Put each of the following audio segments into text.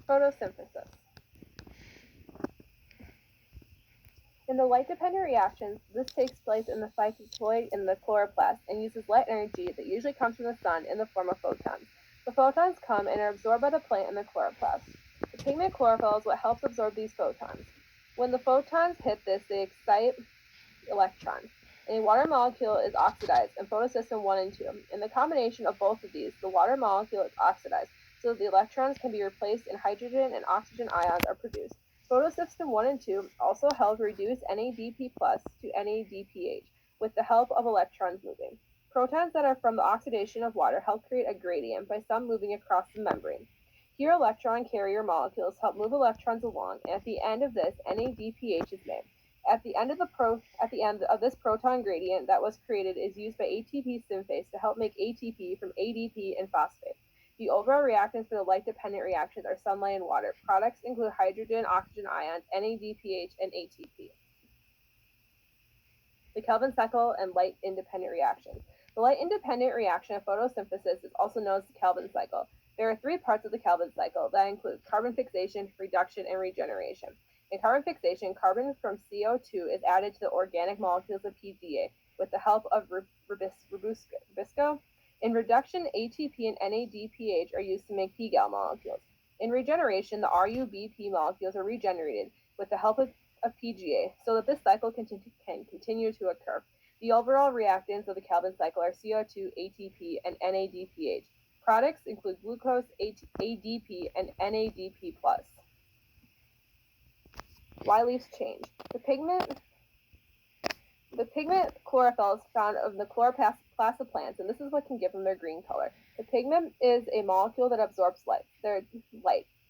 Photosynthesis. In the light-dependent reactions, this takes place in the phytoid in the chloroplast and uses light energy that usually comes from the sun in the form of photons. The photons come and are absorbed by the plant in the chloroplast. The pigment chlorophyll is what helps absorb these photons. When the photons hit this, they excite electrons. A water molecule is oxidized in photosystem 1 and 2. In the combination of both of these, the water molecule is oxidized so that the electrons can be replaced and hydrogen and oxygen ions are produced. Photosystem 1 and 2 also help reduce NADP plus to NADPH with the help of electrons moving. Protons that are from the oxidation of water help create a gradient by some moving across the membrane. Here electron carrier molecules help move electrons along, and at the end of this, NADPH is made. At the end of this proton gradient that was created is used by ATP synthase to help make ATP from ADP and phosphate. The overall reactants for the light-dependent reactions are sunlight and water. Products include hydrogen, oxygen ions, NADPH, and ATP. The Kelvin cycle and light-independent reactions. The light-independent reaction of photosynthesis is also known as the Kelvin cycle. There are 3 parts of the Kelvin cycle that include carbon fixation, reduction, and regeneration. In carbon fixation, carbon from CO2 is added to the organic molecules of PGA with the help of Rubisco. In reduction, ATP and NADPH are used to make pGal molecules. In regeneration, the RuBP molecules are regenerated with the help of PGA so that this cycle can continue to occur. The overall reactants of the Kelvin cycle are CO2, ATP, and NADPH. Products include glucose, ADP, and NADP+. Why leaves change? The pigment chlorophyll is found in the chloroplast of plants, and this is what can give them their green color. The pigment is a molecule that absorbs light. There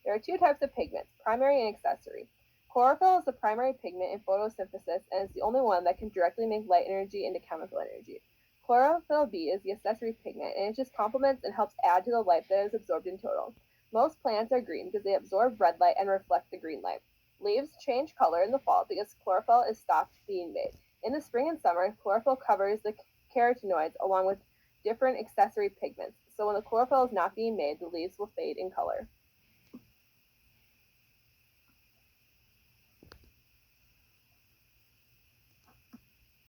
are 2 types of pigments, primary and accessory. Chlorophyll is the primary pigment in photosynthesis and is the only one that can directly make light energy into chemical energy. Chlorophyll B is the accessory pigment, and it just complements and helps add to the light that is absorbed in total. Most plants are green because they absorb red light and reflect the green light. Leaves change color in the fall because chlorophyll is stopped being made. In the spring and summer, chlorophyll covers the carotenoids along with different accessory pigments. So when the chlorophyll is not being made, the leaves will fade in color.